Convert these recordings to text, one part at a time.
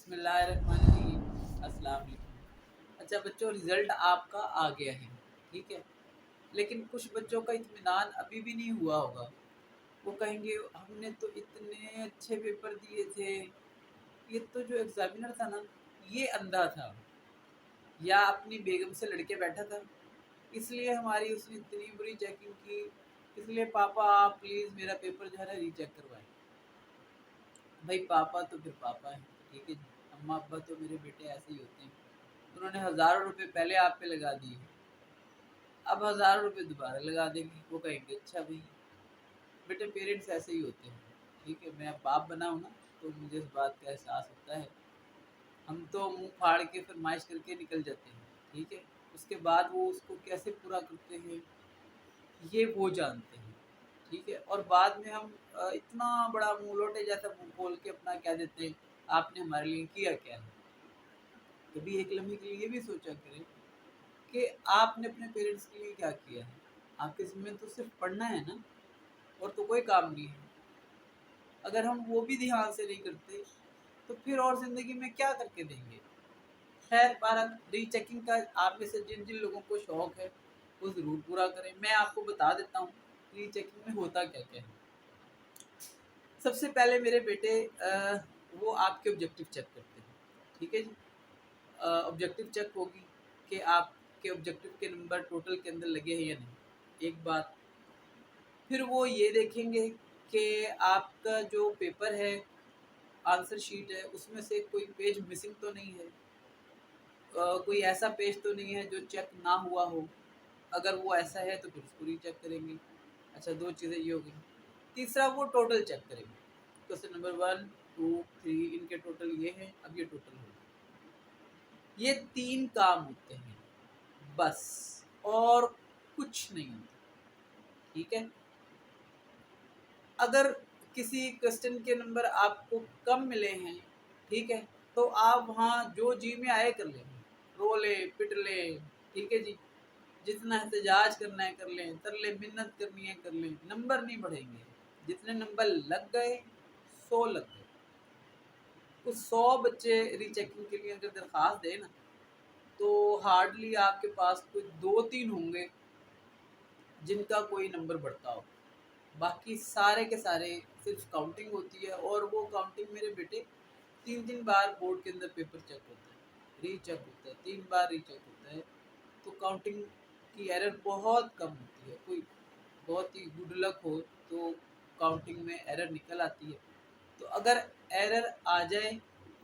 बिस्मिल्लाहिर्रहमानिर्रहीम। अस्सलाम वालेकुम। अच्छा बच्चों, रिज़ल्ट आपका आ गया है, ठीक है? लेकिन कुछ बच्चों का इत्मीनान अभी भी नहीं हुआ होगा। वो कहेंगे हमने तो इतने अच्छे पेपर दिए थे, ये तो जो एग्ज़ामिनर था ना, ये अंधा था या अपनी बेगम से लड़ के बैठा था, इसलिए हमारी उसने इतनी बुरी चेकिंग की, इसलिए पापा आप प्लीज़ मेरा पेपर जो है ना रीचेक करवाएँ। भाई पापा तो फिर पापा हैं, ठीक है जी। अम्मा-अब्बा तो मेरे बेटे ऐसे ही होते हैं। उन्होंने हज़ारों रुपए पहले आप पे लगा दिए, अब हज़ारों रुपए दोबारा लगा देंगे। वो कहेंगे अच्छा भई, बेटे पेरेंट्स ऐसे ही होते हैं, ठीक है। मैं अब बाप बना हूँ ना, तो मुझे इस बात का एहसास होता है। हम तो मुँह फाड़ के फरमाइश करके निकल जाते हैं, ठीक है। उसके बाद वो उसको कैसे पूरा करते हैं, ये वो जानते हैं, ठीक है। और बाद में हम इतना बड़ा मुँह लोटे जैसा मुँह खोल के अपना कह देते हैं, आपने हमारे लिए किया क्या है? कभी एक लम्हे के लिए ये भी सोचा करें कि आपने अपने पेरेंट्स के लिए क्या किया है? आपके ज़िम्मे तो सिर्फ़ पढ़ना है ना, और तो कोई काम नहीं है। अगर हम वो भी ध्यान से नहीं करते, तो फिर और ज़िंदगी में क्या करके देंगे? खैर बहरहाल रीचेकिंग का आप में से जिन-जिन लोगों को शौक है, वो ज़रूर पूरा करें। मैं आपको बता देता हूँ, रीचेकिंग में होता क्या-क्या है। सबसे पहले मेरे बेटे वो आपके ऑब्जेक्टिव चेक करते हैं, ठीक है जी। ऑब्जेक्टिव चेक होगी कि आपके ऑब्जेक्टिव के नंबर टोटल के अंदर लगे हैं या नहीं, एक बात। फिर वो ये देखेंगे कि आपका जो पेपर है, आंसर शीट है, उसमें से कोई पेज मिसिंग तो नहीं है। कोई ऐसा पेज तो नहीं है जो चेक ना हुआ हो। अगर वो ऐसा है तो फिर उसको रीचेक करेंगे। अच्छा 2 चीज़ें ये हो गई। तीसरा वो टोटल चेक करेंगे। क्वेश्चन नंबर 1, 2, 3 इनके टोटल ये हैं, अब ये टोटल होगा। ये 3 काम होते हैं, बस और कुछ नहीं होता, ठीक है? अगर किसी क्वेश्चन के नंबर आपको कम मिले हैं, ठीक है? तो आप वहाँ जो जी में आए कर लें, रो लें, पिट लें, ठीक है जी? जितना एहतजाज करना है कर लें, तरले मिन्नत करनी है कर लें, नंबर नहीं बढ़ेंगे। जितने नंबर लग गए, 100 लग गए। तो 100 बच्चे रीचेकिंग के लिए अगर दरख़्वास्त दें ना, तो हार्डली आपके पास कोई 2-3 होंगे जिनका कोई नंबर बढ़ता हो। बाकी सारे के सारे सिर्फ काउंटिंग होती है, और वो काउंटिंग मेरे बेटे 3-3 बार बोर्ड के अंदर पेपर चेक होता है, रीचेक होता है, 3 बार रीचेक होता है। तो काउंटिंग की एरर बहुत कम होती है। कोई बहुत ही गुड लक हो तो काउंटिंग में एरर निकल आती है। तो अगर एरर आ जाए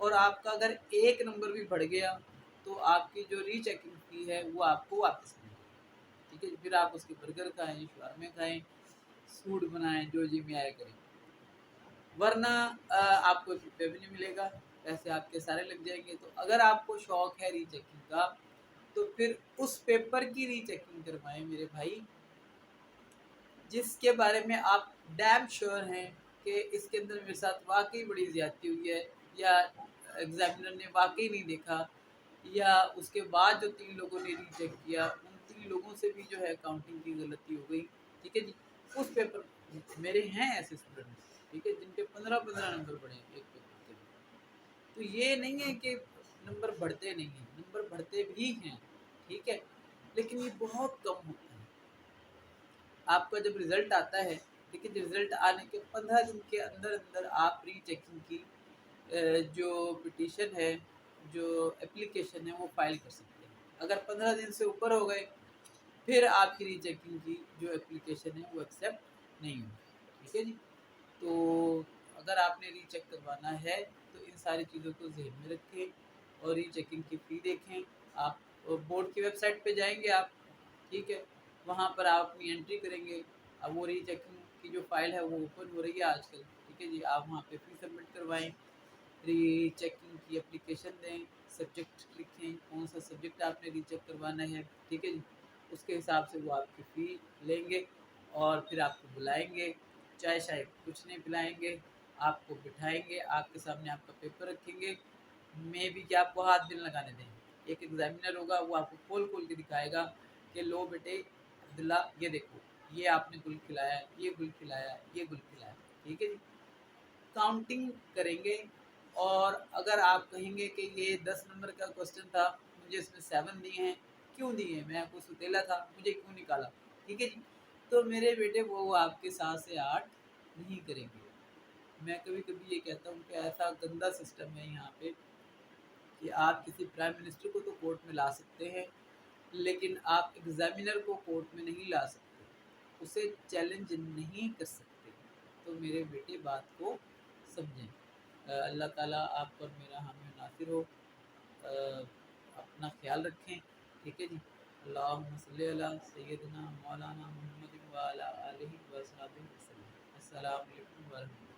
और आपका अगर एक नंबर भी बढ़ गया, तो आपकी जो रीचेकिंग फी है वो आपको वापस मिलेगी, ठीक है। फिर आप उसके बर्गर खाएँ, शवारमे खाएँ, सूट बनाएँ, जो जी में आया करें। वरना आपको रुपये भी नहीं मिलेगा, पैसे आपके सारे लग जाएँगे। तो अगर आपको शौक है रीचेकिंग का, तो फिर उस पेपर की रीचेकिंग करवाएँ मेरे भाई, जिसके बारे में आप डैम श्योर हैं कि इसके अंदर मेरे साथ वाक़ई बड़ी ज़्यादती हुई है, या एग्ज़ामिनर ने वाक़ई नहीं देखा, या उसके बाद जो 3 लोगों ने रीचेक किया, उन 3 लोगों से भी जो है काउंटिंग की गलती हो गई, ठीक है जी। उस पेपर मेरे हैं ऐसे स्टूडेंट्स, ठीक है, जिनके 15-15 नंबर बढ़े हैं एक पेपर के अंदर। तो ये नहीं है कि नंबर बढ़ते नहीं हैं, नंबर बढ़ते भी हैं, ठीक है, लेकिन ये बहुत कम होता है। आपका जब रिज़ल्ट आता है, देखिए रिज़ल्ट आने के 15 दिन के अंदर-अंदर आप रीचेकिंग की जो पिटीशन है, जो एप्लीकेशन है, वो फ़ाइल कर सकते हैं। अगर 15 दिन से ऊपर हो गए, फिर आपकी रीचेकिंग की जो एप्लीकेशन है, वो एक्सेप्ट नहीं होगी, ठीक है जी। तो अगर आपने रीचेक करवाना है, तो इन सारी चीज़ों को ज़हन में रखें और रीचेकिंग की फ़ी देखें। आप बोर्ड की वेबसाइट पे जाएँगे आप, ठीक है? वहाँ पर आप अपनी एंट्री करेंगे। अब वो रीचेकिंग की जो फ़ाइल है वो ओपन हो रही है आजकल, ठीक है जी? आप वहाँ पे फ़ी सबमिट करवाएँ, रीचेकिंग की एप्लीकेशन दें, सब्जेक्ट लिखें, कौन-सा सब्जेक्ट आपने रीचेक करवाना है, ठीक है जी? उसके हिसाब से वो आपकी फ़ी लेंगे और फिर आपको बुलाएँगे, चाय-शाय कुछ नहीं पिलाएँगे, आपको बिठाएँगे, आपके सामने आपका पेपर रखेंगे, मेबी कि आपको हाथ भी ना लगाने देंगे। एक एग्ज़ामिनर होगा, वो आपको खोल-खोल के दिखाएगा कि लो बेटे अब्दुल्ला ये देखो, ये आपने गुल खिलाया, ये गुल खिलाया, ये गुल खिलाया, ठीक है जी? काउंटिंग करेंगे, और अगर आप कहेंगे कि ये 10 नंबर का क्वेश्चन था, मुझे इसमें 7 दिए हैं, क्यों दिए? मैं कोई सुतेला था, मुझे क्यों निकाला? ठीक है जी। तो मेरे बेटे वो आपके 7 से 8 नहीं करेंगे। मैं कभी-कभी ये कहता हूँ कि ऐसा गंदा सिस्टम है यहाँ पे कि आप किसी प्राइम मिनिस्टर को तो कोर्ट में ला सकते हैं, लेकिन आप एग्ज़ामिनर को कोर्ट में नहीं ला सकते, उसे चैलेंज नहीं कर सकते। तो मेरे बेटे बात को समझें। अल्लाह ताला आप पर मेरा हामी नासिर हो। अपना ख़्याल रखें, ठीक है जी। अल्लाहुम्मा सल्लि अला सय्यिदिना मौलाना मुहम्मदिन व अला आलिहि व अस्हाबिहि वसल्लम। अस्सलामु अलैकुम व रहमतुल्लाह।